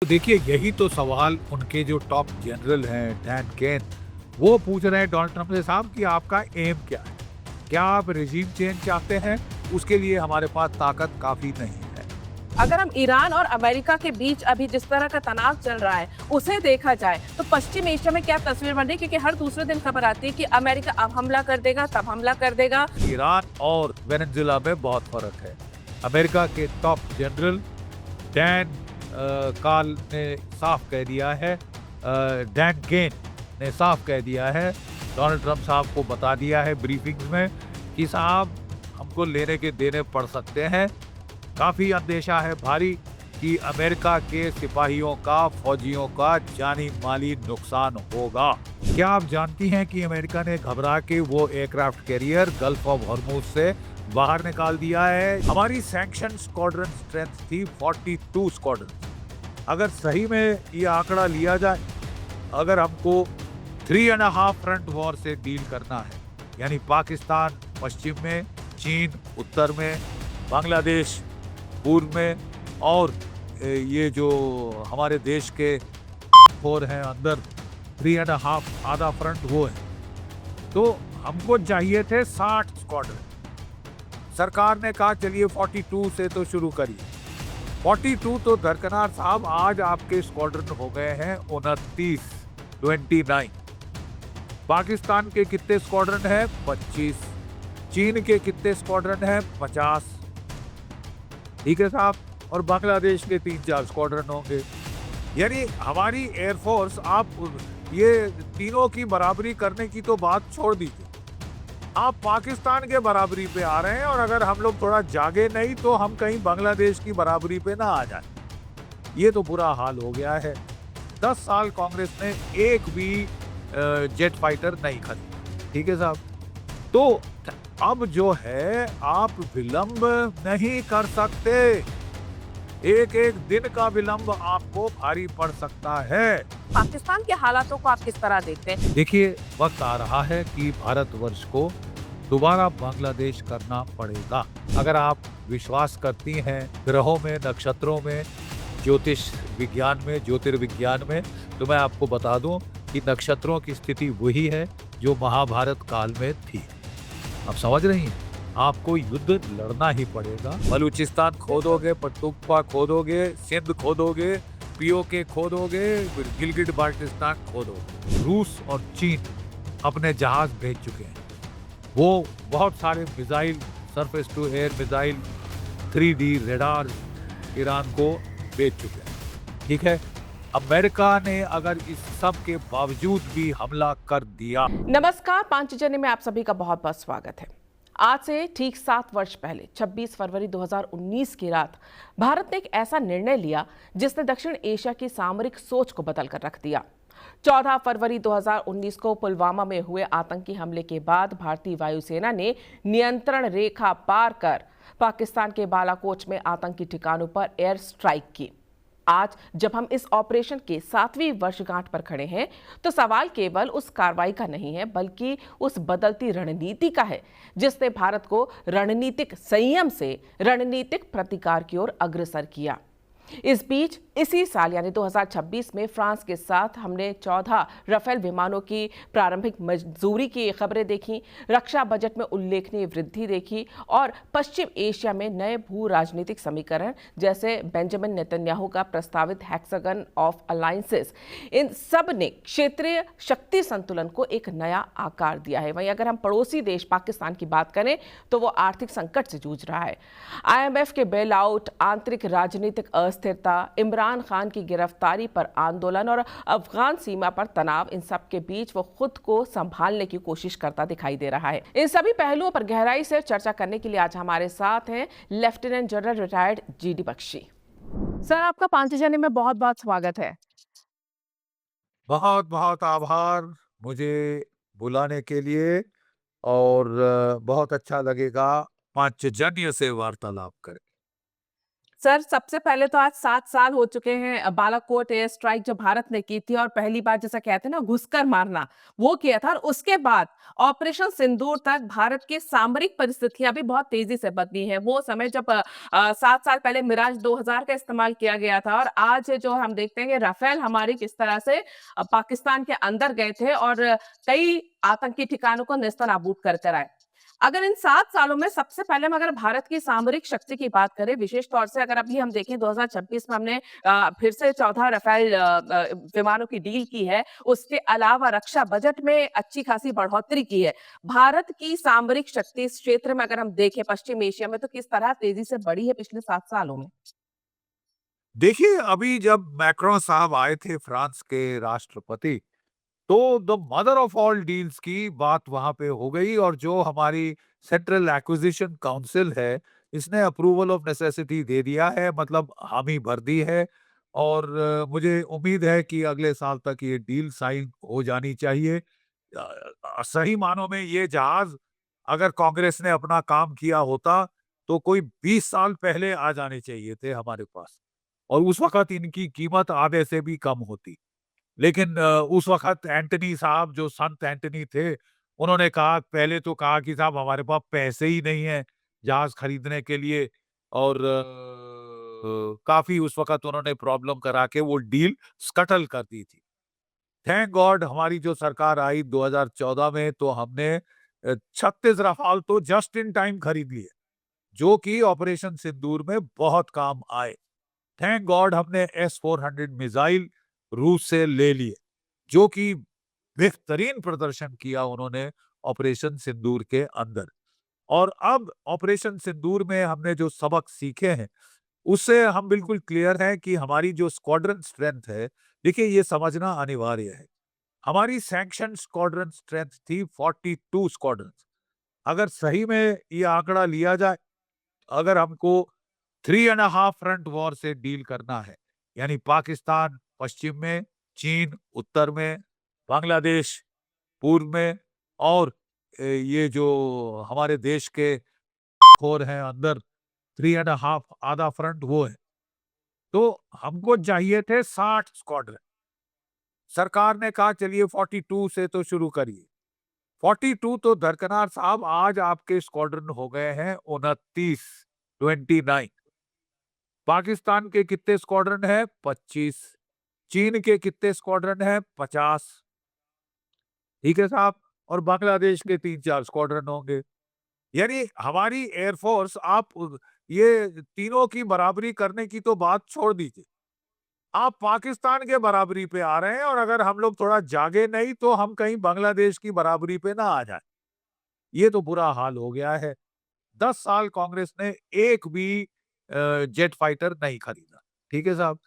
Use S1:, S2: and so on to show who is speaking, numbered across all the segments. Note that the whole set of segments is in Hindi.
S1: तो देखिए यही तो सवाल उनके जो टॉप जनरल हैं डैन केन, वो पूछ रहे हैं डोनाल्ड ट्रंप से, साहब कि आपका एम क्या है? क्या आप रिजीम चेंज चाहते हैं? उसके लिए हमारे पास ताकत काफी नहीं है।
S2: अगर हम ईरान और अमेरिका के बीच अभी जिस तरह का तनाव चल रहा है उसे देखा जाए तो पश्चिम एशिया में क्या तस्वीर बन रही है, क्योंकि हर दूसरे दिन खबर आती है कि अमेरिका अब हमला कर देगा, तब हमला कर देगा।
S1: ईरान और वेनेजुएला में बहुत फर्क है। अमेरिका के टॉप जनरल डैन काल ने साफ कह दिया है, डैन केन ने साफ कह दिया है, डोनाल्ड ट्रंप साहब को बता दिया है ब्रीफिंग्स में कि साहब हमको लेने के देने पड़ सकते हैं। काफी अंदेशा है भारी कि अमेरिका के सिपाहियों का, फौजियों का जानी माली नुकसान होगा। क्या आप जानती हैं कि अमेरिका ने घबरा के वो aircraft carrier gulf of Hormuz से बाहर निकाल दिया है? हमारी सैंक्शन स्क्वाड्रन स्ट्रेंथ थी 42 स्क्वाड्रन। अगर सही में ये आंकड़ा लिया जाए, अगर हमको 3.5 फ्रंट वॉर से डील करना है, यानी पाकिस्तान पश्चिम में, चीन उत्तर में, बांग्लादेश पूर्व में और ये जो हमारे देश के फोर हैं अंदर 3.5 आधा फ्रंट वो है, तो हमको चाहिए थे 60 स्क्वाड्रन। सरकार ने कहा चलिए 42 से तो शुरू करिए। 42 तो दरकनार साहब आज आपके स्क्वाड्रन हो गए हैं 29। पाकिस्तान के कितने स्क्वाड्रन है? 25। चीन के कितने स्क्वाड्रन है? 50। ठीक है साहब, और बांग्लादेश के 3-4 स्क्वाड्रन होंगे। यानी हमारी एयरफोर्स, आप ये तीनों की बराबरी करने की तो बात छोड़ दीजिए, आप पाकिस्तान के बराबरी पे आ रहे हैं, और अगर हम लोग थोड़ा जागे नहीं तो हम कहीं बांग्लादेश की बराबरी पे ना आ जाए। ये तो बुरा हाल हो गया है। 10 साल कांग्रेस ने एक भी जेट फाइटर नहीं खरीदा। ठीक है साहब, तो अब जो है आप विलंब नहीं कर सकते। एक एक दिन का विलंब आपको भारी पड़ सकता है।
S2: पाकिस्तान के हालातों को आप किस तरह देखते हैं?
S1: देखिए वक्त आ रहा है कि भारतवर्ष को दोबारा बांग्लादेश करना पड़ेगा। अगर आप विश्वास करती हैं ग्रहों में, नक्षत्रों में, ज्योतिष विज्ञान में, ज्योतिर्विज्ञान में, तो मैं आपको बता दूं कि नक्षत्रों की स्थिति वही है जो महाभारत काल में थी। आप समझ रही हैं? आपको युद्ध लड़ना ही पड़ेगा। बलूचिस्तान खोदोगे, पख्तूनख्वा खोदोगे, सिंध खोदोगे, पीओके खोदोगे, गिलगिट बाल्टिस्तान खोदोगे। रूस और चीन अपने जहाज भेज चुके हैं। वो बहुत सारे missile, surface to air missile, 3D radar Iran को भेज चुके हैं। ठीक है, अमेरिका ने अगर इस सब के बावजूद भी हमला कर दिया।
S2: नमस्कार, पांचजन्य में आप सभी का बहुत बहुत स्वागत है। आज से ठीक 7 वर्ष पहले 26 फरवरी 2019 की रात भारत ने एक ऐसा निर्णय लिया जिसने दक्षिण एशिया की सामरिक सोच को बदल कर रख दिया। 14 फरवरी 2019 को पुलवामा में हुए आतंकी हमले के बाद भारतीय वायुसेना ने नियंत्रण रेखा पार कर पाकिस्तान के बालाकोट में आतंकी ठिकानों पर एयर स्ट्राइक की। आज जब हम इस ऑपरेशन के 7वीं वर्षगांठ पर खड़े हैं तो सवाल केवल उस कार्रवाई का नहीं है, बल्कि उस बदलती रणनीति का है जिसने भारत को रणनीतिक संयम से रणनीतिक प्रतिकार की ओर अग्रसर किया। इस बीच इसी साल यानी 2026 में फ्रांस के साथ हमने 14 राफेल विमानों की प्रारंभिक मंजूरी की खबरें देखी, रक्षा बजट में उल्लेखनीय वृद्धि देखी और पश्चिम एशिया में नए भू राजनीतिक समीकरण जैसे बेंजामिन नेतन्याहू का प्रस्तावित हेक्सागन ऑफ अलायंसेस, इन सब ने क्षेत्रीय शक्ति संतुलन को एक नया आकार दिया है। वहीं अगर हम पड़ोसी देश पाकिस्तान की बात करें तो वो आर्थिक संकट से जूझ रहा है। IMF के बेल आउट, आंतरिक राजनीतिक अस्थिरता, इमरान खान की गिरफ्तारी पर आंदोलन और अफगान सीमा पर तनाव, इन सब के बीच वो खुद को संभालने की कोशिश करता दिखाई दे रहा है। इन सभी पहलुओं पर गहराई से चर्चा करने के लिए आज हमारे साथ हैं lieutenant general retired GD Bakshi. Sir, आपका पांचजन्य में बहुत बहुत स्वागत है।
S1: बहुत बहुत आभार मुझे बुलाने के लिए, और बहुत अच्छा लगेगा पांचजन्य से वार्तालाप करें।
S2: सर, सबसे पहले तो आज 7 साल हो चुके हैं बालाकोट एयर स्ट्राइक जो भारत ने की थी और पहली बार जैसा कहते हैं ना घुसकर मारना, वो किया था और उसके बाद ऑपरेशन सिंदूर तक भारत की सामरिक परिस्थितियाँ भी बहुत तेज़ी से बदली हैं। वो समय जब 7 साल पहले मिराज 2000 का इस्तेमाल किया गया था और आज जो हम देखते हैं कि राफेल हमारी किस तरह से पाकिस्तान के अंदर गए थे और कई आतंकी ठिकानों को नेस्तनाबूद कर कर आए। अगर इन 7 सालों में सबसे पहले हम अगर भारत की सामरिक शक्ति की बात करें, विशेष तौर से अगर अभी हम देखें 2026 में हमने फिर से 14 राफेल विमानों की डील की है। उसके अलावा रक्षा बजट में अच्छी खासी बढ़ोतरी की है। भारत की सामरिक शक्ति इस क्षेत्र में अगर हम देखें पश्चिम एशिया में तो किस तरह तेज़ी से बढ़ी है पिछले 7 सालों में?
S1: देखिए, अभी जब मैक्रों साहब आए थे फ्रांस के राष्ट्रपति, तो the mother of all deals की बात वहाँ पे हो गई और जो हमारी सेंट्रल एक्विजिशन काउंसिल है, इसने अप्रूवल ऑफ नेसेसिटी दे दिया है, मतलब हामी भर दी है और मुझे उम्मीद है कि अगले साल तक ये डील साइन हो जानी चाहिए। सही मानों में ये जहाज़ अगर कांग्रेस ने अपना काम किया होता, तो कोई 20 साल पहले आ जाने चाहिए थे हमारे पास और उस वक़्त इनकी कीमत आधे से भी कम होती। लेकिन उस वक़्त एंटनी साहब जो संत एंटनी थे, उन्होंने कहा पहले तो कहा कि साहब हमारे पास पैसे ही नहीं हैं जहाज़ खरीदने के लिए और काफ़ी उस वक़्त उन्होंने प्रॉब्लम करा के वो डील स्कटल कर दी थी। थैंक गॉड हमारी जो सरकार आई 2014 में तो हमने 36 रफ़ाल तो जस्ट इन टाइम खरीद लिए, जो कि ऑपरेशन सिंदूर में बहुत काम आए। थैंक गॉड हमने S-400 मिसाइल रूस से ले लिए, जो कि बेहतरीन प्रदर्शन किया उन्होंने ऑपरेशन सिंदूर के अंदर। और अब ऑपरेशन सिंदूर में हमने जो सबक सीखे हैं, उससे हम बिल्कुल क्लियर हैं कि हमारी जो स्क्वाड्रन स्ट्रेंथ है, देखिए ये समझना अनिवार्य है। हमारी सैंक्शन स्क्वाड्रन स्ट्रेंथ थी 42 स्क्वाड्रन्स। अगर सही में ये आंकड़ा लिया जाए, अगर हमको 3 and a half front war से डील करना है, यानी पाकिस्तान पश्चिम में, चीन उत्तर में, बांग्लादेश पूर्व में और ये जो हमारे देश के खोर हैं अंदर 3 एंड अ हाफ आधा फ्रंट वो है। तो हमको चाहिए थे 60 स्क्वाड्रन। सरकार ने कहा चलिए 42 से तो शुरू करिए। 42 तो दरकनार साहब आज आपके स्क्वाड्रन हो गए हैं 29, 29। पाकिस्तान के कितने स्क्वाड्रन है? 25। चीन के कितने स्क्वाड्रन है? 50। ठीक है साहब? और बांग्लादेश के 3-4 स्क्वाड्रन होंगे। यानी हमारी एयरफोर्स आप ये तीनों की बराबरी करने की तो बात छोड़ दीजिए। आप पाकिस्तान के बराबरी पे आ रहे हैं और अगर हम लोग थोड़ा जागे नहीं तो हम कहीं बांग्लादेश की बराबरी पे ना आ जाएं। ये तो बुरा हाल हो गया है। 10 साल कांग्रेस ने एक भी जेट फाइटर नहीं खरीदा। ठीक है साहब?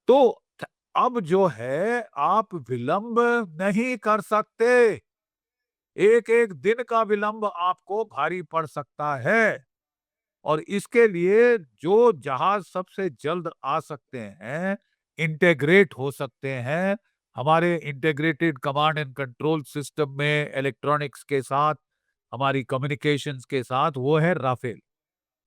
S1: तो अब जो है आप विलंब नहीं कर सकते। एक-एक दिन का विलंब आपको भारी पड़ सकता है और इसके लिए जो जहाज सबसे जल्द आ सकते हैं, इंटीग्रेट हो सकते हैं, हमारे integrated command and control system में इलेक्ट्रॉनिक्स के साथ, हमारी कम्युनिकेशंस के साथ, वो है राफेल।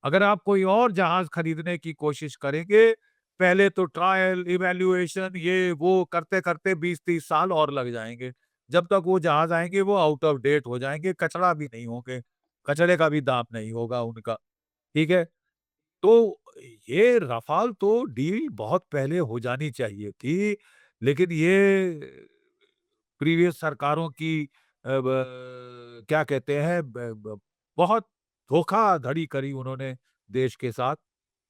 S1: अगर आप कोई और जहाज खरीदने की कोशिश करेंगे, पहले तो ट्रायल, इवैल्यूएशन ये वो करते-करते 20-30 साल और लग जाएँगे। जब तक वो जहाज आएँगे वो आउट ऑफ डेट हो जाएँगे, कचरा भी नहीं होंगे, कचरे का भी दाम नहीं होगा उनका, ठीक है? तो ये रफ़ाल तो डील बहुत पहले हो जानी चाहिए थी, लेकिन ये प्रीवियस सरकारों की क्या कहते हैं बहुत धोखाधड़ी करी उन्होंने देश के साथ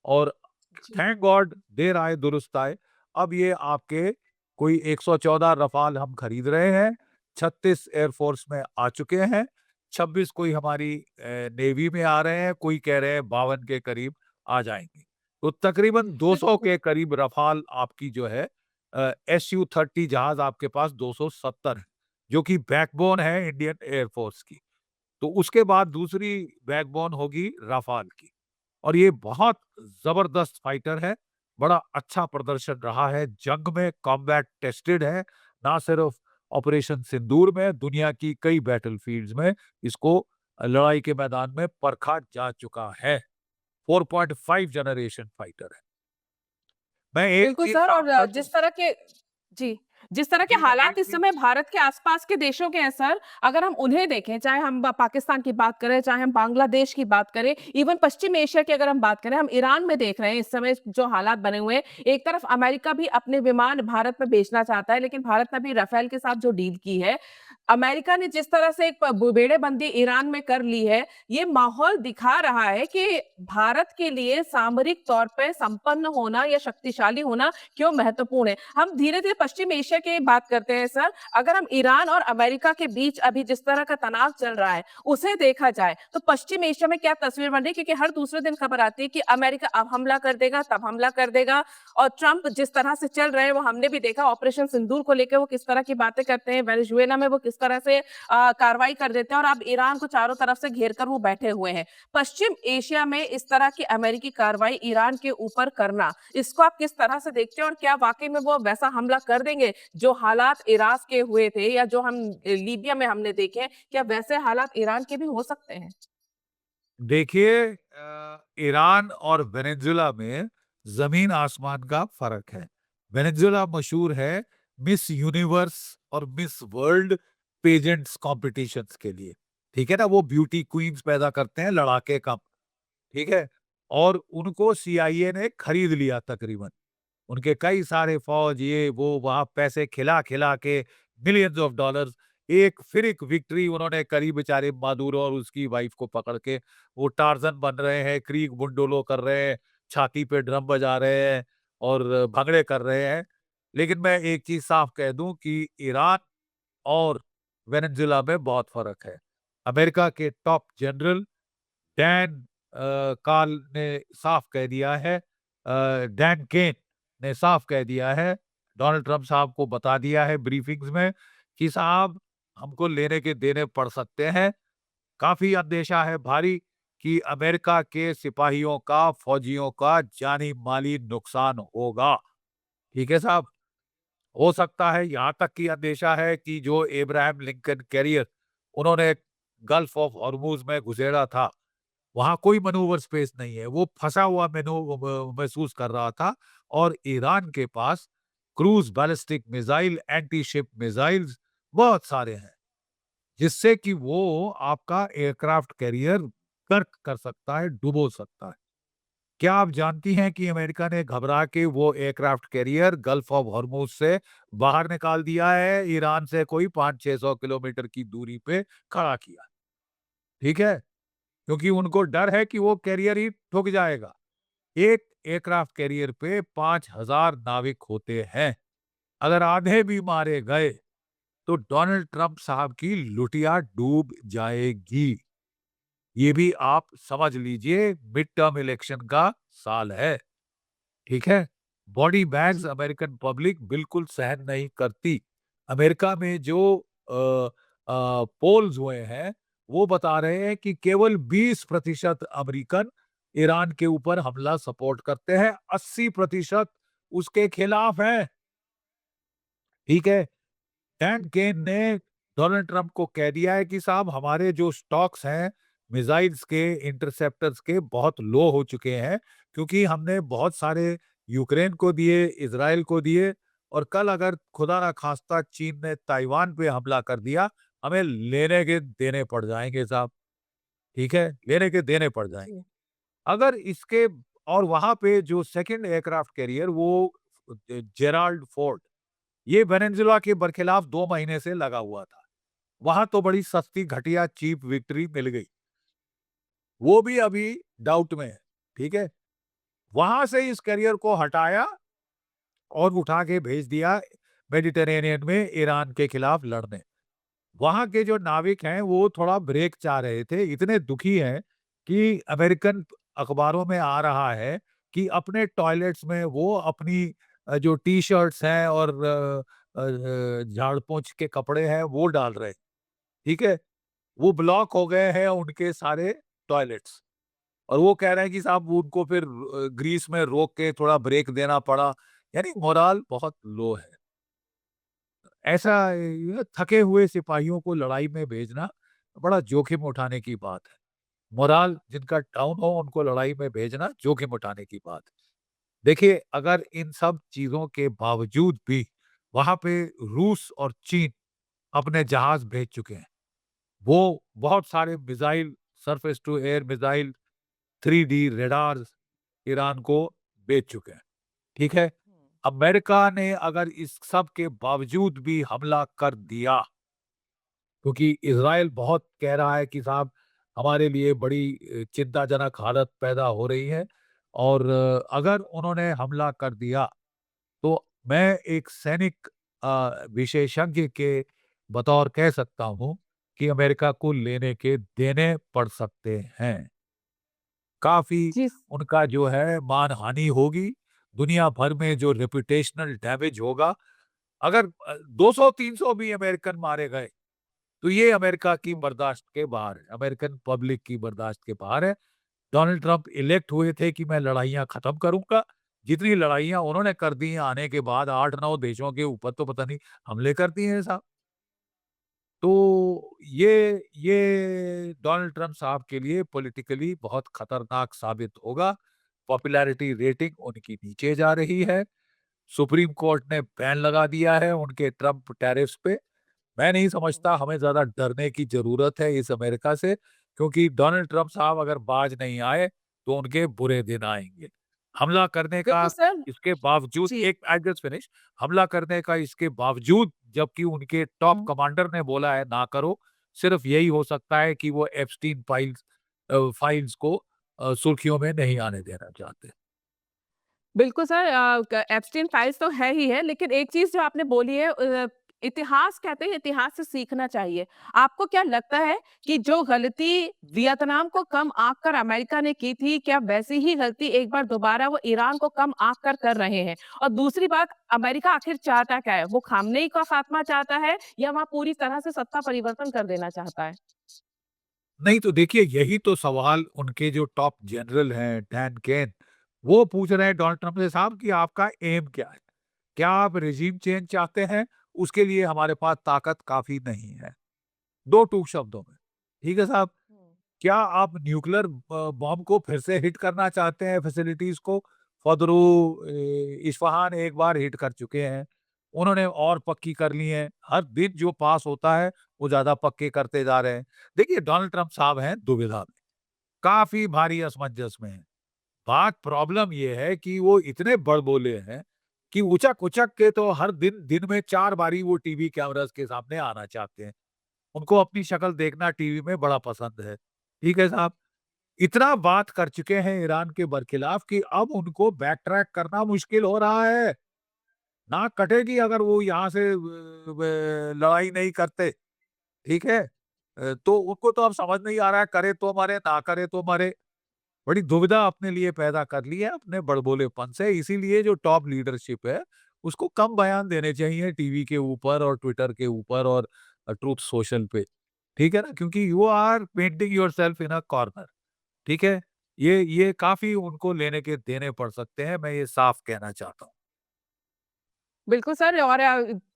S1: और
S2: जी।
S1: थैंक गॉड देर आए दुरुस्त आए। अब ये आपके कोई 114 रफाल हम खरीद रहे हैं, 36 एयरफोर्स में आ चुके हैं, 26 कोई हमारी नेवी में आ रहे हैं, कोई कह रहे हैं 52 के करीब आ जाएंगे। तो तकरीबन 200 के करीब रफाल आपकी जो है SU-30 जहाज आपके पास 270 है, जो कि बैकबोन है इंडियन एयरफोर्स की। तो उसके बाद दूसरी बैकबोन होगी राफाल की और ये बहुत जबरदस्त फाइटर है, बड़ा अच्छा प्रदर्शन रहा है जंग में, कॉम्बैट टेस्टेड है, ना सिर्फ ऑपरेशन सिंदूर में, दुनिया की कई बैटलफील्ड्स में इसको लड़ाई के मैदान में परखा जा चुका है। 4.5 जनरेशन फाइटर है। मैं एक
S2: बिल्कुल
S1: चीज
S2: सर।
S1: साफ
S2: और
S1: कर दूं।
S2: जी, जिस तरह के
S1: जी, मैं
S2: हालात
S1: एक
S2: इस
S1: चीज।
S2: समय भारत के आसपास के देशों के हैं सर, अगर हम उन्हें देखें, चाहे हम पाकिस्तान की बात करें, चाहे हम बांग्लादेश की बात करें, इवन पश्चिम एशिया की अगर हम बात करें, हम ईरान में देख रहे हैं इस समय जो हालात बने हुए हैं। एक तरफ अमेरिका भी अपने विमान भारत में बेचना चाहता है, लेकिन भारत ने भी राफेल के साथ जो डील की है, अमेरिका ने जिस तरह से एक बेड़ेबंदी ईरान में कर ली है, ये माहौल दिखा रहा है कि भारत के लिए सामरिक तौर पे संपन्न होना या शक्तिशाली होना क्यों महत्वपूर्ण है। हम धीरे-धीरे पश्चिम एशिया की बात करते हैं सर। अगर हम ईरान और अमेरिका के बीच अभी जिस तरह का तनाव चल रहा है, उसे देखा जाए, तो पश्चिम एशिया में क्या तस्वीर बन रही है? क्योंकि हर दूसरे दिन खबर आती है कि अमेरिका अब हमला कर देगा, तब हमला कर देगा। और ट्रंप जिस तरह से चल रहे हैं, वो हमने भी देखा ऑपरेशन सिंदूर को लेके वो किस तरह की बातें करते हैं, वेनेजुएला में वो किस तरह से कार्रवाई कर देते हैं, और अब ईरान को चारों तरफ से घेर कर वो बैठे हुए हैं। पश्चिम एशिया में इस तरह की अमेरिकी कार्रवाई ईरान के ऊपर करना, इसको आप किस तरह से देखते हैं, और क्या वाकई में वो वैसा हमला कर देंगे जो हालात इराक के हुए थे या जो हम लीबिया में हमने देखे, क्या वैसे हालात ईरान के भी हो सकते हैं?
S1: देखिए, ईरान और वेनेजुएला में जमीन आसमान का फर्क है। वेनेजुएला मशहूर है मिस यूनिवर्स और मिस वर्ल्ड पेजेंट्स कॉम्पिटिशन्स के लिए। ठीक है ना? वो ब्यूटी क्वींस पैदा करते हैं, लड़ाके कम। ठीक है? और उनको सीआईए ने खरीद लिया तकरीबन। उनके कई सारे फौज, ये वो वहाँ पैसे खिला-खिला के मिलियंस ऑफ डॉलर्स, एक फिर एक विक्ट्री उन्होंने करी बेचारे मादुरो और उसकी वाइफ को पकड़ के। वो टार्ज़न बन रहे हैं, क्रीक बुंडोलो कर रहे हैं, छाती पे ड्रम बजा रहे हैं और भंगड़े कर रहे हैं। लेकिन मैं एक चीज़ साफ कह दूँ कि ईरान और वेनेजुएला में बहुत फ़र्क है। अमेरिका के टॉप जनरल डैन काल ने साफ कह दिया है, डैन केन ने साफ कह दिया है, डोनाल्ड ट्रंप साहब को बता दिया है ब्रीफिंग्स में कि साहब हमको लेने के देने पड़ सकते हैं। काफ़ी अंदेशा है भारी कि अमेरिका के सिपाहियों का, फौजियों का जानी-माली नुकसान होगा। ठीक है साहब? हो सकता है, यहाँ तक की अंदेशा है कि जो एब्राहम लिंकन कैरियर उन्होंने गल्फ ऑफ हॉर्मूज़ में घुसेड़ा था, वहाँ कोई मैनूवर स्पेस नहीं है। वो फँसा हुआ महसूस कर रहा था और ईरान के पास cruise ballistic missile, anti ship missiles बहुत सारे हैं, जिससे कि वो आपका एयरक्राफ्ट कैरियर गर्क कर सकता है, डुबो सकता है। क्या आप जानती हैं कि अमेरिका ने घबरा के वो एयरक्राफ्ट कैरियर गल्फ ऑफ हॉर्मूज़ से बाहर निकाल दिया है, ईरान से कोई 500-600 किलोमीटर की दूरी पे खड़ा किया। ठीक है? क्योंकि उनको डर है कि वो कैरियर ही ठुक जाएगा। एक एयरक्राफ्ट कैरियर पे 5,000 नाविक होते हैं। अगर आधे भी मारे गए, तो डोनाल्ड ट्रंप साहब की लुटिया डूब जाएगी। ये भी आप समझ लीजिए, मिड टर्म इलेक्शन का साल है। ठीक है? बॉडी बैग्स अमेरिकन पब्लिक बिल्कुल सहन नहीं करती। अमेरिका में जो पोल्स हुए हैं, वो बता रहे हैं कि केवल 20% अमेरिकन ईरान के ऊपर हमला सपोर्ट करते हैं, 80% उसके खिलाफ हैं। ठीक है? डैन केन ने डोनाल्ड ट्रंप को कह दिया है कि साहब हमारे जो स्टॉक्स हैं मिसाइल्स के, इंटरसेप्टर्स के बहुत लो हो चुके हैं, क्योंकि हमने बहुत सारे यूक्रेन को दिए, इज़राइल को दिए, और कल अगर खुदा ना खास्ता चीन ने ताइवान पे हमला कर दिया, हमें लेने के देने पड़ जाएँगे साहब। ठीक है? लेने के देने पड़ जाएँगे।
S2: जी।
S1: अगर इसके और वहाँ पे जो सेकंड एयरक्राफ्ट कैरियर वो जेराल्ड फोर्ड, ये वेनेजुएला के बरखिलाफ 2 महीने से लगा हुआ था। वहाँ तो बड़ी सस्ती घटिया चीप विक्ट्री मिल गई। वो भी अभी डाउट में है। ठीक है? वहाँ से इस कैरियर को हटाया और उठा के भेज दिया मेडिटेरेनियन में ईरान के खिलाफ लड़ने। वहाँ के जो नाविक हैं वो थोड़ा ब्रेक चाह रहे थे, इतने दुखी हैं कि अमेरिकन अखबारों में आ रहा है कि अपने टॉयलेट्स में वो अपनी जो टी-शर्ट्स हैं और झाड़-पोंछ के कपड़े हैं वो डाल रहे हैं। ठीक है? वो ब्लॉक हो गए हैं उनके सारे टॉयलेट्स, और वो कह रहे हैं कि साहब उनको फिर ग्रीस में रोक के थोड़ा ब्रेक देना पड़ा। यानी मोराल बहुत लो है। ऐसा थके हुए सिपाहियों को लड़ाई में भेजना बड़ा जोखिम उठाने की बात है। मोराल जिनका डाउन हो उनको लड़ाई में भेजना जोखिम उठाने की बात। देखिए, अगर इन सब चीज़ों के बावजूद भी वहाँ पे रूस और चीन अपने जहाज़ भेज चुके हैं। वो बहुत सारे missile, surface to air missile, 3D radars Iran को बेच चुके हैं, ठीक है? अमेरिका ने अगर इस सब के बावजूद भी हमला कर दिया, क्योंकि इज़राइल बहुत कह रहा है कि साहब हमारे लिए बड़ी चिंताजनक हालत पैदा हो रही है और अगर उन्होंने हमला कर दिया, तो मैं एक सैनिक विशेषज्ञ के बतौर कह सकता हूँ कि अमेरिका को लेने के देने पड़ सकते हैं। काफ़ी
S2: जी।
S1: उनका जो है मानहानि होगी, दुनिया भर में जो रेपुटेशनल डैमेज होगा, अगर 200-300 भी अमेरिकन मारे गए, तो ये अमेरिका की बर्दाश्त के बाहर है, अमेरिकन पब्लिक की बर्दाश्त के बाहर है। डोनाल्ड ट्रंप इलेक्ट हुए थे कि मैं लड़ाइयाँ खत्म करूँगा, जितनी लड़ाइयाँ उन्होंने कर दी हैं आने के बाद 8-9 देशों के ऊपर तो पता नहीं हमले कर दिए हैं साहब। तो ये डोनाल्ड ट्रंप साहब के लिए पॉलिटिकली बहुत खतरनाक साबित होगा। पॉपुलैरिटी रेटिंग उनकी नीचे जा रही है। सुप्रीम कोर्ट ने बैन लगा दिया है उनके ट्रंप टैरिफ्स पे। मैं नहीं समझता हमें ज़्यादा डरने की ज़रूरत है इस अमेरिका से, क्योंकि डोनाल्ड ट्रंप साहब अगर बाज नहीं आए, तो उनके बुरे दिन आएँगे। हमला करने का
S2: बिल्कुल सर।
S1: इसके बावजूद
S2: जी।
S1: एक आई जस्ट फिनिश हमला करने का इसके बावजूद जबकि उनके टॉप
S2: हुँ।
S1: कमांडर ने बोला है ना करो, सिर्फ़ यही हो सकता है कि वो एप्स्टीन फाइल्स को सुर्खियों में नहीं आने देना चाहते।
S2: बिल्कुल सर, एप्स्टीन फाइल्स तो है ही है, लेकिन एक चीज़ जो आपने बोली है, इतिहास कहते हैं इतिहास से सीखना चाहिए। आपको क्या लगता है कि जो गलती वियतनाम को कम आँक कर अमेरिका ने की थी, क्या वैसी ही गलती एक बार दोबारा वो ईरान को कम आँक कर रहे हैं? और दूसरी बात, अमेरिका आखिर चाहता क्या है? वो खामनेई का खात्मा चाहता है या वहाँ पूरी तरह से सत्ता परिवर्तन कर देना चाहता है?
S1: नहीं तो देखिए यही तो सवाल उनके जो टॉप जनरल हैं डैन केन, वो पूछ रहे हैं डोनाल्ड ट्रंप से साहब कि आपका एम क्या है? क्या आप रेज़ीम चेंज चाहते हैं? उसके लिए हमारे पास ताकत काफ़ी नहीं है। 2 टूक शब्दों में। ठीक है साहब?
S2: हुँ।
S1: क्या आप न्यूक्लियर बॉम्ब को फिर से हिट करना चाहते हैं फैसिलिटीज़ को? फदरू इस्फ़हान एक बार हिट कर चुके हैं। उन्होंने और पक्की कर ली हैं। हर दिन जो पास होता है, वो ज़्यादा पक्के करते जा रहे हैं। देखिए डोनाल्ड ट्रंप साहब हैं दुविधा में, काफ़ी भारी असमंजस में हैं। बात प्रॉब्लम ये है कि वो इतने बड़बोले हैं कि उचक-उचक के तो हर दिन में 4 बारी वो टीवी कैमराज़ के सामने आना चाहते हैं। उनको अपनी शक्ल देखना टीवी में बड़ा पसंद है। ठीक है साहब? इतना बात कर चुके हैं ईरान के बरखिलाफ कि अब उनको बैक ट्रैक करना मुश्किल हो रहा है। नाक कटेगी अगर वो यहाँ से लड़ाई नहीं करते, ठीक है? तो उनको तो अब समझ नहीं आ रहा है करे तो मरे, ना करे तो मरे। बड़ी दुविधा अपने लिए पैदा कर ली है अपने बड़बोलेपन से, इसीलिए जो टॉप लीडरशिप है, उसको कम बयान देने चाहिए टीवी के ऊपर और ट्विटर के ऊपर और ट्रुथ सोशल पे, ठीक है ना? क्योंकि you are painting yourself in a corner, ठीक है? ये काफ़ी उनको लेने के देने पड़ सकते हैं, मैं ये साफ कहना चाहता हूँ।
S2: बिल्कुल सर, और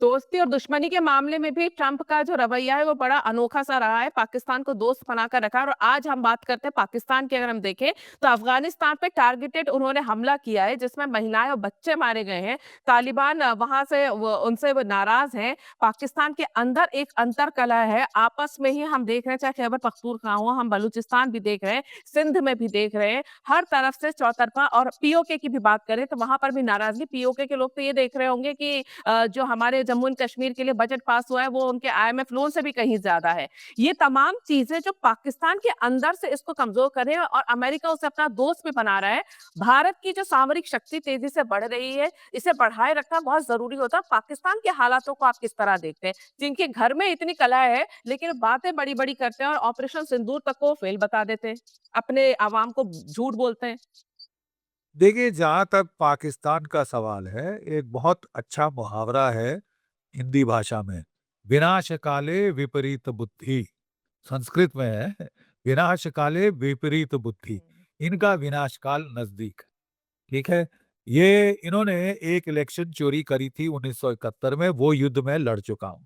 S2: दोस्ती और दुश्मनी के मामले में भी ट्रंप का जो रवैया है वो बड़ा अनोखा सा रहा है। पाकिस्तान को दोस्त बनाकर रखा है। और आज हम बात करते हैं पाकिस्तान की, अगर हम देखें तो अफगानिस्तान पे टारगेटेड उन्होंने हमला किया है जिसमें महिलाएं और बच्चे मारे गए हैं। तालिबान वहां से उनसे वो नाराज हैं। पाकिस्तान के अंदर एक अंतर कलह है, आपस में ही हम देख रहे हैं, चाहे खैबर पख्तूनख्वा हो, हम बलूचिस्तान भी देख रहे हैं, सिंध में भी देख रहे हैं, हर तरफ से चौतरफा। और पीओके की भी बात करें तो वहां पर भी नाराजगी, पीओके के लोग तो ये देख रहे होंगे कि जो हमारे जम्मू एंड कश्मीर के लिए बजट पास हुआ है वो उनके आईएमएफ लोन से भी कहीं ज्यादा है। ये तमाम चीजें जो पाकिस्तान के अंदर से इसको कमजोर कर रहे हैं और अमेरिका उसे अपना दोस्त भी बना रहा है। भारत की जो सामरिक शक्ति तेजी से बढ़ रही है, इसे बढ़ाए रखना बहुत जरूरी होता है। पाकिस्तान के हालातों को आप किस तरह देखते हैं, जिनके घर में इतनी कला है लेकिन बातें बड़ी बड़ी करते हैं और ऑपरेशन सिंदूर तक को फेल बता देते हैं, अपने आवाम को झूठ बोलते हैं?
S1: देखिए, जहाँ तक पाकिस्तान का सवाल है, एक बहुत अच्छा मुहावरा है हिंदी भाषा में, विनाश काले विपरीत बुद्धि, संस्कृत में है, विनाश काले विपरीत बुद्धि, इनका विनाश काल नज़दीक है, ठीक है? ये इन्होंने एक इलेक्शन चोरी करी थी 1971 में, वो युद्ध मैं लड़ चुका हूँ।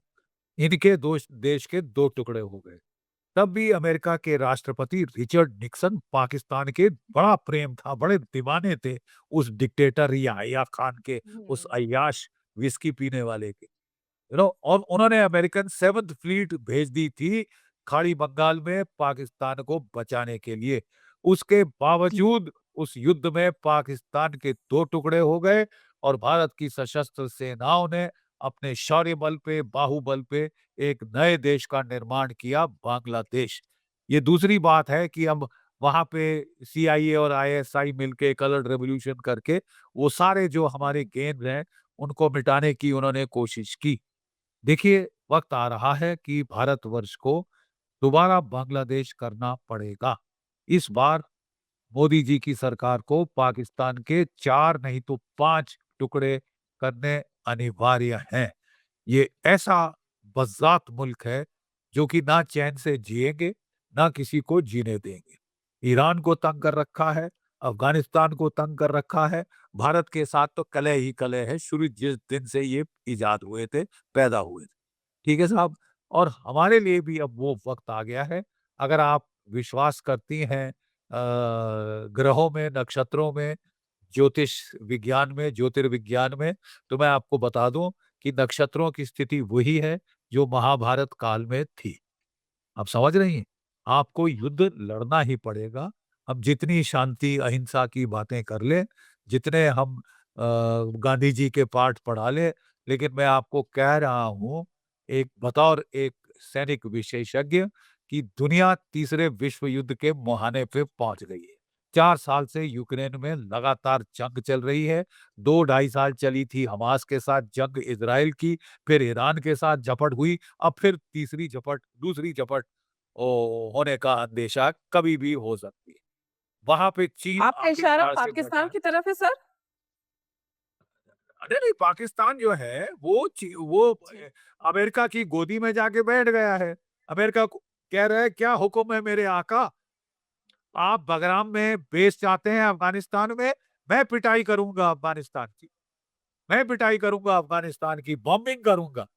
S1: इनके दोष देश के 2 टुकड़े हो गए। तब भी अमेरिका के राष्ट्रपति रिचर्ड निक्सन पाकिस्तान के बड़ा प्रेम था, बड़े दीवाने थे उस डिक्टेटर याह्या खान के, उस
S2: हुँ।
S1: अय्याश विस्की पीने वाले के। और उन्होंने अमेरिकन 7th फ्लीट भेज दी थी खाड़ी बंगाल में पाकिस्तान को बचाने के लिए। उसके
S2: जी।
S1: बावजूद उस युद्ध में पाकिस्तान के 2 टुकड़े हो गए और भारत की सशस्त्र सेनाओं ने अपने शौर्य बल पे, बाहुबल पे एक नए देश का निर्माण किया, बांग्लादेश। ये दूसरी बात है कि अब वहाँ पे सीआईए और आईएसआई मिलके कलर रेवोल्यूशन करके वो सारे जो हमारे
S2: हुँ।
S1: गेम्स हैं, उनको मिटाने की उन्होंने कोशिश की। देखिए, वक़्त आ रहा है कि भारतवर्ष को दोबारा बांग्लादेश करना पड़ेगा। इस बार मोदी जी की सरकार को पाकिस्तान के 4 नहीं तो 5 टुकड़े करने अनिवार्य हैं। ये ऐसा बज़ात मुल्क है, जो कि ना चैन से जिएँगे, ना किसी को जीने देंगे। ईरान को तंग कर रखा है, अफ़गानिस्तान को तंग कर रखा है, भारत के साथ तो कलह ही कलह है, शुरू जिस दिन से ये इजाद हुए थे, पैदा हुए थे। ठीक है साहब? और हमारे लिए भी अब वो वक़्त आ गया है, अगर आप विश्वास करती हैं ग्रहों में, नक्षत्रों में, ज्योतिष विज्ञान में, ज्योतिर्विज्ञान में, तो मैं आपको बता दूँ कि नक्षत्रों की स्थिति वही है, जो महाभारत काल में थी। आप समझ रही हैं? आपको युद्ध लड़ना ही पड़ेगा। हम जितनी शांति, अहिंसा की बातें कर लें, जितने हम गांधी जी के पाठ पढ़ा लें, लेकिन मैं आपको कह रहा हूँ, एक बतौर एक सैनिक विशेषज्ञ कि दुनिया तीसरे विश्व युद्ध के मुहाने पे पहुँच गई है। 4 साल से यूक्रेन में लगातार जंग चल रही है। 2 ढाई साल चली थी हमास के साथ जंग इज़राइल की, फिर ईरान के साथ झपट हुई, अब फिर तीसरी झपट, दूसरी झपट होने का अंदेशा कभी भी हो सकती है। वहाँ पे चीन
S2: आपका इशारा
S1: आखिरकार से
S2: पाकिस्तान
S1: डटा
S2: की तरफ है सर?
S1: अरे नहीं, पाकिस्तान जो है वो
S2: जी।
S1: अमेरिका की गोदी में जाके बैठ गया है। अमेरिका को कह रहा है क्या हुक्म है मेरे आका? आप बगराम में बेस चाहते हैं अफ़गानिस्तान में, मैं पिटाई करूँगा अफ़गानिस्तान की। मैं पिटाई करूँगा अफ़गानिस्तान की, बॉम्बिंग करूँगा।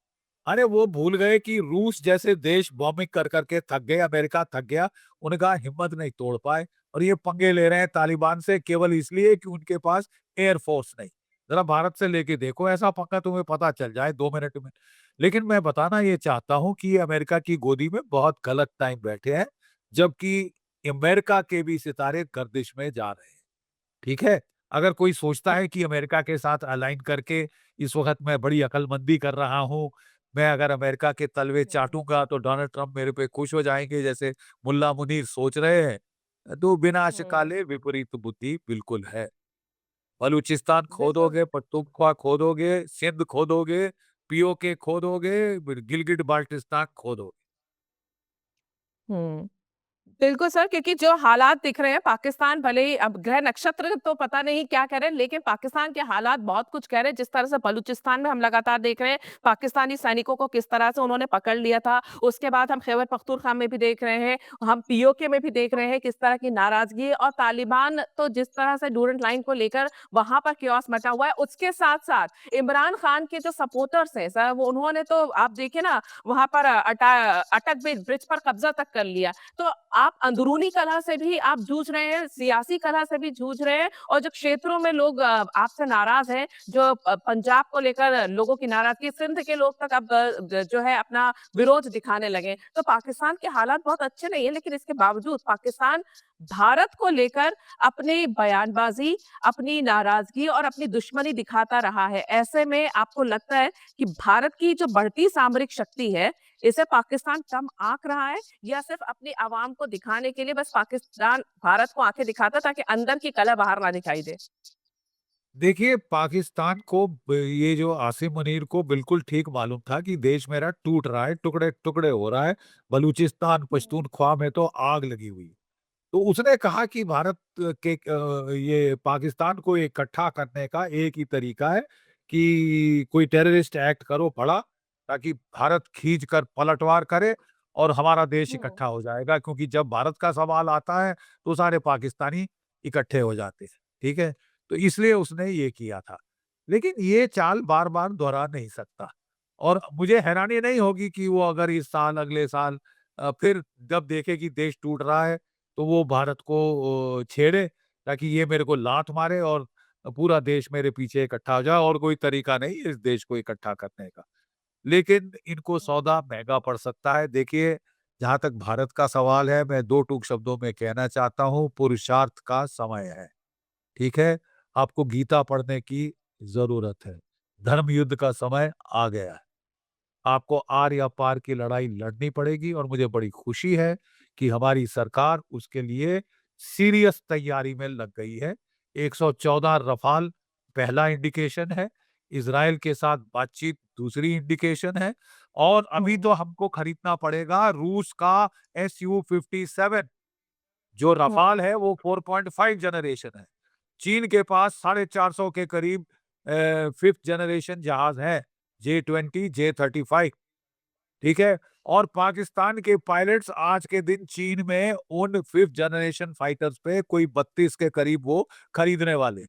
S1: अरे वो भूल गए कि रूस जैसे देश बॉम्बिंग कर के थक गए, अमेरिका थक गया, उनका हिम्मत नहीं तोड़ पाए और ये पंगे ले रहे हैं तालिबान से केवल इसलिए कि उनके पास एयर फ़ोर्स नहीं। ज़रा भारत से लेके देखो ऐसा पंगा तुम्हें पता चल जाए 2 मिनट में। लेकिन मैं बताना ये चाहता हूँ कि ये अमेरिका की गोदी में बहुत गलत टाइम बैठे हैं, जबकि अमेरिका के भी सितारे गर्दिश में जा रहे हैं। ठीक है? अगर कोई सोचता है कि अमेरिका के साथ अलाइन करके इस वक़्त मैं बड़ी अकलमंदी कर रहा हूँ, मैं अगर अमेरिका के तलवे
S2: हुँ।
S1: चाटूँगा तो डोनाल्ड ट्रम्प मेरे पे खुश हो जाएँगे जैसे मुल्ला मुनीर सोच रहे हैं, तो विनाश
S2: हुँ।
S1: काले विपरीत बुद्धि बिल्कुल है। बलूचिस्तान
S2: बिल्कुल।
S1: खोदोगे, पख्तूनख्वा खोदोगे, सिंध खोदोगे, पीओके खोदोगे, गिलगिट बाल्टिस्तान खोदोगे।
S2: हुँ। बिल्कुल सर, क्योंकि जो हालात दिख रहे हैं पाकिस्तान भले ही अब ग्रह नक्षत्र तो पता नहीं क्या कह रहे हैं, लेकिन पाकिस्तान के हालात बहुत कुछ कह रहे हैं। जिस तरह से बलूचिस्तान में हम लगातार देख रहे हैं, पाकिस्तानी सैनिकों को किस तरह से उन्होंने पकड़ लिया था। उसके बाद हम खैबर पख्तूनख्वा में भी देख रहे हैं, हम पीओके में भी देख रहे हैं किस तरह की नाराज़गी है और तालिबान तो जिस तरह से डूरेंट लाइन को लेकर वहाँ पर किओस मचा हुआ है। उसके साथ-साथ इमरान खान के जो सपोर्टर्स हैं सर, वो उन्होंने तो आप देखिए ना वहाँ पर अटक ब्रिज पर कब्ज़ा तक कर लिया। तो आप अंदरूनी कलह से भी आप जूझ रहे हैं, सियासी कलह से भी जूझ रहे हैं और जो क्षेत्रों में लोग आपसे नाराज़ हैं, जो पंजाब को लेकर लोगों की नाराज़गी, सिंध के लोग तक अब जो है अपना विरोध दिखाने लगे। तो पाकिस्तान के हालात बहुत अच्छे नहीं है, लेकिन इसके बावजूद पाकिस्तान भारत को लेकर अपनी बयानबाज़ी, अपनी नाराज़गी और अपनी दुश्मनी दिखाता रहा है। ऐसे में आपको लगता है कि भारत की जो बढ़ती सामरिक शक्ति है, इसे पाकिस्तान कम आँक रहा है या सिर्फ अपनी आवाम को दिखाने के लिए बस पाकिस्तान भारत को आंखें दिखाता ताकि अंदर की कलह बाहर ना दिखाई दे?
S1: देखिए, पाकिस्तान को ये जो आसिम मुनीर को बिल्कुल ठीक मालूम था कि देश मेरा टूट रहा है, टुकड़े-टुकड़े हो रहा है। बलूचिस्तान,
S2: हुँ।
S1: पश्तूनख्वा में तो आग लगी हुई है। तो उसने कहा कि भारत के ये पाकिस्तान को इकट्ठा करने का एक ही तरीका है कि कोई टेररिस्ट एक्ट करो बड़ा, ताकि भारत खींच कर पलटवार करे और हमारा देश
S2: हुँ।
S1: इकट्ठा हो जाएगा क्योंकि जब भारत का सवाल आता है, तो सारे पाकिस्तानी इकट्ठे हो जाते हैं, ठीक है? तो इसलिए उसने ये किया था। लेकिन ये चाल बार-बार दोहरा नहीं सकता और मुझे हैरानी नहीं होगी कि वो अगर इस साल, अगले साल फिर जब देखे कि देश टूट रहा है तो वो भारत को छेड़े ताकि ये मेरे को लात मारे और पूरा देश मेरे पीछे इकट्ठा हो जाए, और कोई तरीका नहीं है इस देश को इकट्ठा करने का। लेकिन इनको सौदा महँगा पड़ सकता है। देखिए, जहाँ तक भारत का सवाल है, मैं 2 टूक शब्दों में कहना चाहता हूँ, पुरुषार्थ का समय है, ठीक है? आपको गीता पढ़ने की ज़रूरत है। धर्म युद्ध का समय आ गया है। आपको आर या पार की लड़ाई लड़नी पड़ेगी, और मुझे बड़ी खुशी है कि हमारी सरकार उसके लिए सीरियस तैयारी में लग गई है। 114 रफ़ाल पहला इंडिकेशन है, इज़राइल के साथ बातचीत दूसरी इंडिकेशन है, और अभी तो हमको खरीदना पड़ेगा रूस का SU-57। जो रफ़ाल है वो 4.5 जनरेशन है। चीन के पास 450 के करीब 5th जनरेशन जहाज़ हैं, J-20, J-35, ठीक है? और पाकिस्तान के पायलट्स आज के दिन चीन में उन 5th जनरेशन फाइटर्स पे कोई 32 के करीब वो खरीदने वाले,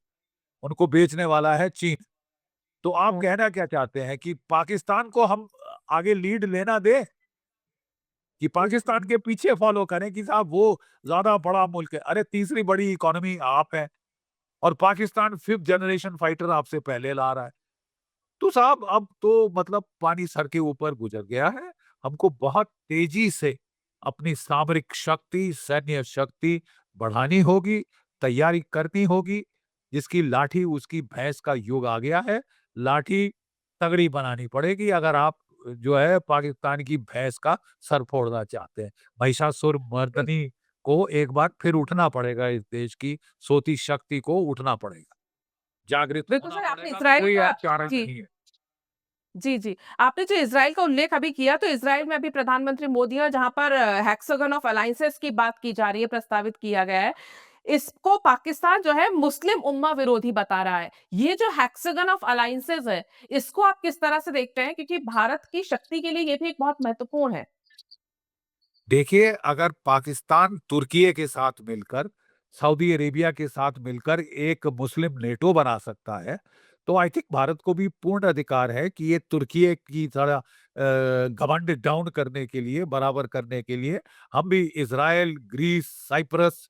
S1: उनको बेचने वाला है चीन। तो आप कहना क्या चाहते हैं कि पाकिस्तान को हम आगे लीड लेना दें? कि पाकिस्तान के पीछे फॉलो करें कि साहब वो ज़्यादा बड़ा मुल्क है? अरे तीसरी बड़ी इकोनॉमी आप हैं, और पाकिस्तान 5th जनरेशन फाइटर आपसे पहले ला रहा है। तो साहब अब तो मतलब पानी सर के ऊपर गुजर गया है। हमको बहुत तेज़ी से अपनी सामरिक शक्ति, सैन्य शक्ति बढ़ानी होगी, तैयारी करनी होगी। जिसकी लाठी उसकी भैंस का युग आ गया है। लाठी तगड़ी बनानी पड़ेगी अगर आप जो है पाकिस्तान की भैंस का सर फोड़ना चाहते हैं। महिषासुर मर्दनी को एक बार फिर उठना पड़ेगा, इस देश की सोती शक्ति को उठना पड़ेगा। जागृत
S2: बिल्कुल
S1: होना
S2: सर, आपने
S1: पड़ेगा,
S2: इज़राइल
S1: कोई
S2: का
S1: चारा
S2: जी।
S1: नहीं है।
S2: जी, जी। आपने जो इज़राइल का उल्लेख अभी किया, तो इज़राइल में अभी प्रधानमंत्री मोदी हैं, जहाँ पर हेक्सागन ऑफ अलायंसेस की बात की जा रही है, प्रस्तावित किया गया है। इसको पाकिस्तान जो है मुस्लिम उम्मा विरोधी बता रहा है। ये जो हेक्सागन ऑफ अलायंसेस है, इसको आप किस तरह से देखते हैं? क्योंकि भारत की शक्ति के लिए ये भी एक बहुत महत्वपूर्ण है।
S1: देखिए, अगर पाकिस्तान तुर्की के साथ मिलकर, सऊदी अरेबिया के साथ मिलकर एक मुस्लिम नेटो बना सकता है, तो आई थिंक भारत को भी पूर्ण अधिकार है कि ये तुर्की की तरह घमंड डाउन करने के लिए, बराबर करने के लिए, हम भी इज़राइल, ग्रीस, साइप्रस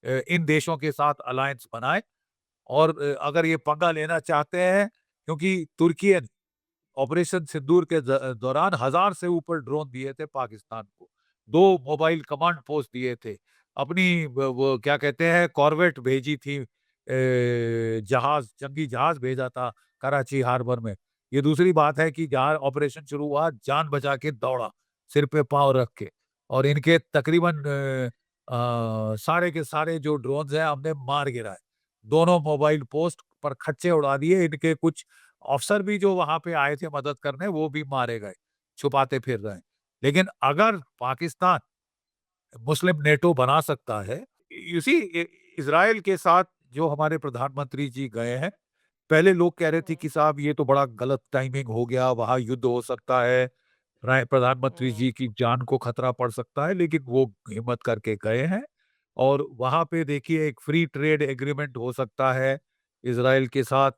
S1: इन देशों के साथ अलायंस बनाएँ, और अगर ये पंगा लेना चाहते हैं, क्योंकि तुर्की ऑपरेशन सिंदूर के दौरान 1000 से ऊपर ड्रोन दिए थे पाकिस्तान को। 2 मोबाइल कमांड पोस्ट दिए थे। अपनी व वो क्या कहते हैं कॉर्वेट भेजी थी, जहाज़, जंगी जहाज़ भेजा था कराची हार्बर में। ये दूसरी बात है कि जहाँ ऑपरेशन शुरू हुआ, जान बचा के दौड़ा, सिर पे पाँव रख के, और इनके तकरीबन सारे के सारे जो ड्रोन्स हैं हमने मार गिराए। दोनों मोबाइल पोस्ट पर खच्चे उड़ा दिए, इनके कुछ अफ़सर भी जो वहाँ पे आए थे मदद करने, वो भी मारे गए, छुपाते फिर रहे हैं। लेकिन अगर पाकिस्तान मुस्लिम नेटो बना सकता है, यू सी इज़राइल के साथ जो हमारे प्रधानमंत्री जी गए हैं, पहले लोग कह रहे थे कि साहब ये तो बड़ा गलत टाइमिंग हो गया, वहाँ युद्ध हो सकता है, प्रधानमंत्री जी की जान को खतरा पड़ सकता है, लेकिन वो हिम्मत करके गए हैं, और वहाँ पे देखिए एक फ्री ट्रेड एग्रीमेंट हो सकता है इज़राइल के साथ।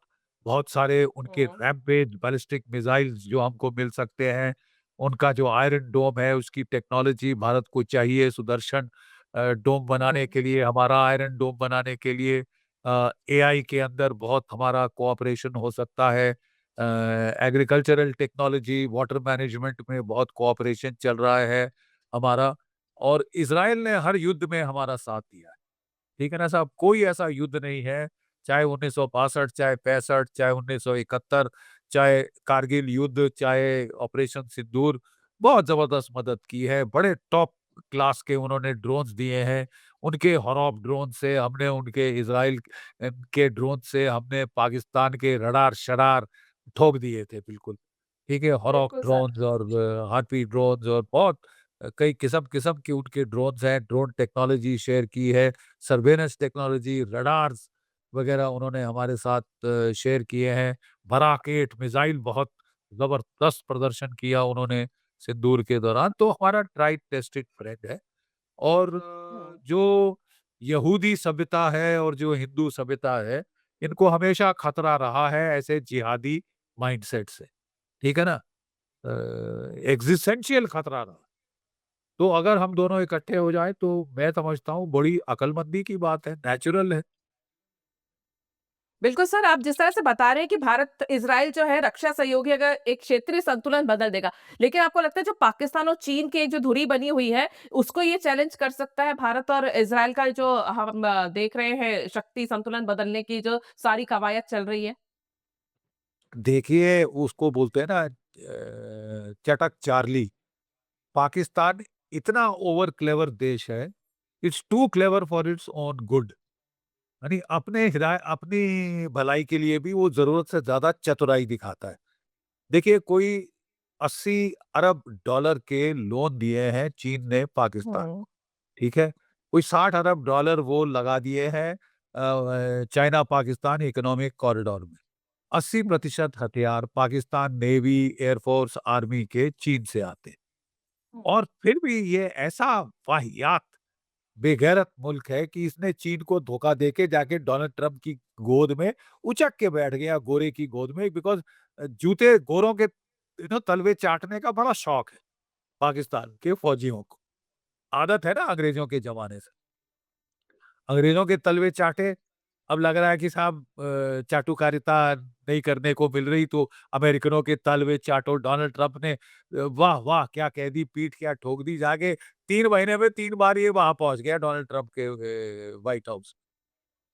S1: बहुत सारे उनके रैम्पेज बैलिस्टिक मिसाइल्स जो हमको मिल सकते हैं, उनका जो आयरन डोम है उसकी टेक्नोलॉजी भारत को चाहिए, सुदर्शन डोम बनाने के लिए, हमारा आयरन डोम बनाने के लिए एआई के अंदर बहुत हमारा कोऑपरेशन हो सकता है। एग्रीकल्चरल टेक्नोलॉजी, वाटर मैनेजमेंट में बहुत कोऑपरेशन चल रहा है हमारा, और इज़राइल ने हर युद्ध में हमारा साथ दिया है। ठीक है ना साहब? कोई ऐसा युद्ध नहीं है, चाहे 1962, चाहे 65, चाहे 1971, चाहे कारगिल युद्ध, चाहे ऑपरेशन सिंदूर, बहुत ज़बरदस्त मदद की है। बड़े टॉप क्लास के उन्होंने ड्रोन्स दिए हैं। उनके हरॉप ड्रोन से हमने उनके इज़राइल के ड्रोन से हमने पाकिस्तान के रडार-शरार ठोक दिए थे बिल्कुल। ठीक है? हरॉक
S2: बिल्कुल सर।
S1: ड्रोन्स और हार्पी ड्रोन्स और बहुत कई किस्म-किस्म के उनके ड्रोन्स हैं। ड्रोन टेक्नोलॉजी शेयर की है, सर्वेलेंस टेक्नोलॉजी, रडार्स वगैरह उन्होंने हमारे साथ शेयर किए हैं। बराक 8 मिसाइल बहुत ज़बरदस्त प्रदर्शन किया उन्होंने सिंदूर के दौरान, तो हमारा ट्राइड टेस्टेड फ्रेंड है। और जो यहूदी सभ्यता है और जो हिंदू सभ्यता है, इनको हमेशा खतरा रहा है ऐसे जिहादी माइंडसेट से, ठीक है ना? एग्जिस्टेंशियल खतरा रहा। तो अगर हम दोनों इकट्ठे हो जाएँ तो मैं समझता हूँ बड़ी अक्लमंदी की बात है, नेचुरल है।
S2: बिल्कुल सर, आप जिस तरह से बता रहे हैं कि भारत-इज़राइल जो है रक्षा सहयोगी अगर एक क्षेत्रीय संतुलन बदल देगा। लेकिन आपको लगता है जो पाकिस्तान और चीन की एक जो धुरी बनी हुई है, उसको ये चैलेंज कर सकता है भारत और इज़राइल का जो हम देख रहे हैं शक्ति संतुलन बदलने की जो सारी कवायद चल रही है?
S1: देखिए, उसको बोलते हैं ना चटक चार्ली। पाकिस्तान इतना ओवर क्लेवर देश है, it's too clever for its own good. यानी अपनी भलाई के लिए भी वो ज़रूरत से ज़्यादा चतुराई दिखाता है। देखिए, कोई 80 अरब डॉलर के लोन दिए हैं चीन ने पाकिस्तान
S2: हुँ।
S1: को, ठीक है? कोई 60 अरब डॉलर वो लगा दिए हैं चाइना पाकिस्तान इकोनॉमिक कॉरिडोर में। 80% हथियार Pakistan navy, air force, army के चीन से आते हैं।
S2: हुँ।
S1: और फिर भी ये ऐसा वाहियात, बेगैरत मुल्क है कि इसने चीन को धोखा देके जाके डोनाल्ड ट्रम्प की गोद में उचक के बैठ गया, गोरे की गोद में, बिकॉज़ जूते गोरों के तलवे चाटने का बड़ा शौक है पाकिस्तान के फौजियों को। आदत है ना अंग्रेज़ों के ज़माने से। अंग्रेज़ों के तलवे चाटे, अब लग रहा है कि साहब चाटुकारिता नहीं करने को मिल रही तो अमेरिकनों के तलवे चाटो। डोनाल्ड ट्रम्प ने वाह, वाह! क्या कह दी, पीठ क्या ठोक दी जाके। 3 महीने में 3 बार ये वहाँ पहुँच गया डोनाल्ड ट्रम्प के व्हाइट हाउस।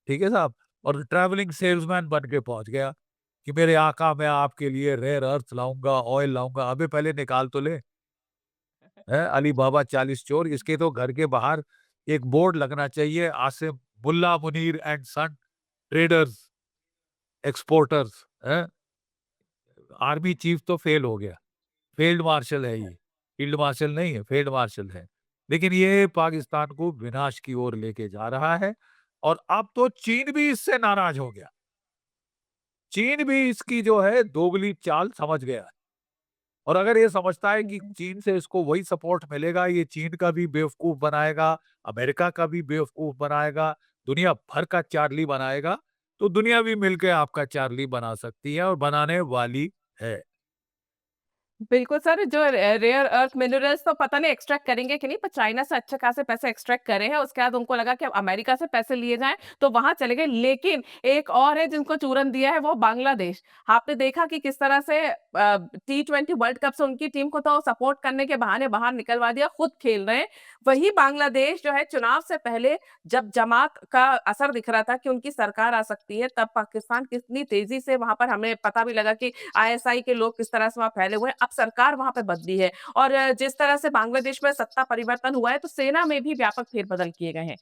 S1: ठीक है साहब? और ट्रैवलिंग सेल्समैन बन के पहुँच गया कि मेरे आका मैं आपके लिए रेयर अर्थ लाऊँगा, ऑयल लाऊँगा। अबे पहले निकाल तो ले। हैं? अली बाबा 40 चोर, इसके तो घर के बाहर एक बोर्ड लगना चाहिए, Asim Mulla Munir and son traders, exporters, हैं? आर्मी चीफ तो फेल हो गया, फील्ड मार्शल है ये, फील्ड मार्शल नहीं है, फील्ड मार्शल है। लेकिन ये पाकिस्तान को विनाश की ओर लेके जा रहा है और अब तो चीन भी इससे नाराज़ हो गया। चीन भी इसकी जो है दोगली चाल समझ गया है। और अगर ये समझता है कि
S2: हुँ।
S1: चीन से इसको वही सपोर्ट मिलेगा, ये चीन का भी बेवकूफ़ बनाएगा, अमेरिका का भी बेवकूफ़ बनाएगा, दुनिया भर का चार्ली बनाएगा, तो दुनिया भी मिलके आपका चार्ली बना सकती है और बनाने वाली है।
S2: बिल्कुल सर, जो रेयर अर्थ मिनरल्स तो पता नहीं एक्सट्रैक्ट करेंगे कि नहीं, पर चाइना से अच्छे खासे पैसे एक्सट्रैक्ट करे हैं। उसके बाद उनको लगा कि अब अमेरिका से पैसे लिए जाएँ, तो वहाँ चले गए। लेकिन एक और है जिनको चूरन दिया है, वो बांग्लादेश। आपने देखा कि किस तरह से टी20 वर्ल्ड कप से उनकी टीम को तो सपोर्ट करने के बहाने बाहर निकलवा दिया, खुद खेल रहे हैं। वही बांग्लादेश जो है चुनाव से पहले जब जमात का असर दिख रहा था कि उनकी सरकार आ सकती है, तब पाकिस्तान कितनी तेज़ी से वहाँ पर हमें पता भी लगा कि आईएसआई के लोग किस तरह से वहाँ फैले हुए हैं। अब सरकार वहाँ पे बदली है और जिस तरह से बांग्लादेश में सत्ता परिवर्तन हुआ है, तो सेना में भी व्यापक फेरबदल किए गए हैं।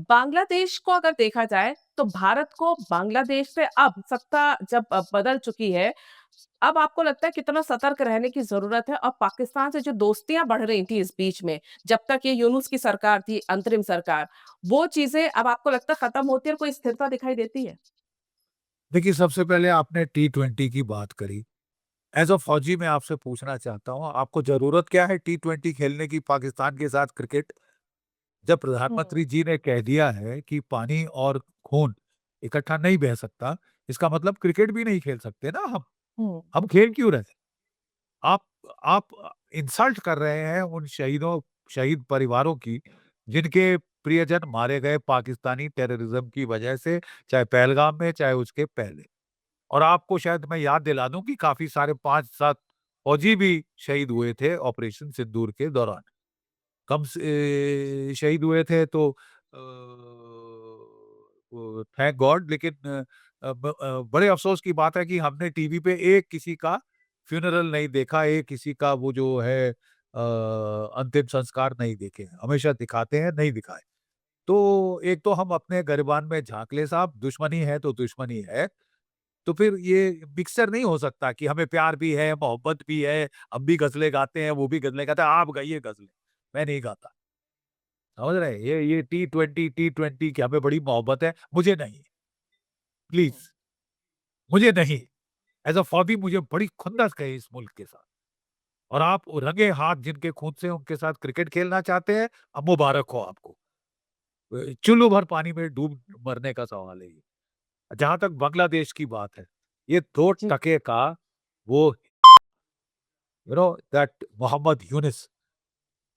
S2: बांग्लादेश को अगर देखा जाए, तो भारत को बांग्लादेश से अब सत्ता जब बदल चुकी है, अब आपको लगता है कितना सतर्क रहने की ज़रूरत है और पाकिस्तान से जो दोस्तियाँ बढ़ रही थी इस बीच में, जब तक ये यूनुस की सरकार थी, अंतरिम सरकार, वो चीज़ें अब आपको लगता है खत्म होती है और कोई स्थिरता दिखाई देती है?
S1: देखिए, सबसे पहले आपने टी20 की बात करी। एज़ अ फौजी मैं आपसे पूछना चाहता हूँ, आपको ज़रूरत क्या है टी20 खेलने की पाकिस्तान के साथ क्रिकेट? जब
S2: हुँ,
S1: प्रधानमंत्री जी ने कह दिया है कि पानी और खून इकट्ठा नहीं बह सकता, इसका मतलब क्रिकेट भी नहीं खेल सकते ना हम।
S2: हुँ,
S1: हम खेल क्यों रहे? आप आप इंसल्ट कर रहे हैं उन शहीद परिवारों की, जिनके प्रियजन मारे गए पाकिस्तानी टेररिज़्म की वजह से, चाहे पहलगाम में, चाहे उसके पहले। और आपको शायद मैं याद दिला दूँ कि काफ़ी सारे 5-7 फौजी भी शहीद हुए थे ऑपरेशन सिंदूर के दौरान। कम से शहीद हुए थे तो थैंक गॉड, लेकिन बड़े अफ़सोस की बात है कि हमने टीवी पे एक किसी का फ्यूनरल नहीं देखा, एक किसी का वो जो है अंतिम संस्कार नहीं देखे। हमेशा दिखाते हैं, नहीं दिखाए। तो एक तो हम अपने गिरबान में झाँक लें साहब, दुश्मनी है तो दुश्मनी है। तो फिर ये मिक्सचर नहीं हो सकता कि हमें प्यार भी है, मोहब्बत भी है, हम भी गज़लें गाते हैं, वो भी गज़लें गाता है, आप गाइए गज़लें, मैं नहीं गाता। समझ रहे हैं? ये टी20 की हमें बड़ी मोहब्बत है, मुझे नहीं,
S2: हुँ।
S1: प्लीज़, मुझे नहीं। एज़ अ फौजी मुझे बड़ी खुंदस है इस मुल्क के साथ। और आप रंगे हाथ जिनके खून से उनके साथ क्रिकेट खेलना चाहते हैं, अब मुबारक हो आपको। चुल्लू भर पानी में डूब मरने का सवाल है ये। जहाँ तक बांग्लादेश की बात है, ये 2
S2: जी।
S1: टके का वो दैट मोहम्मद यूनिस,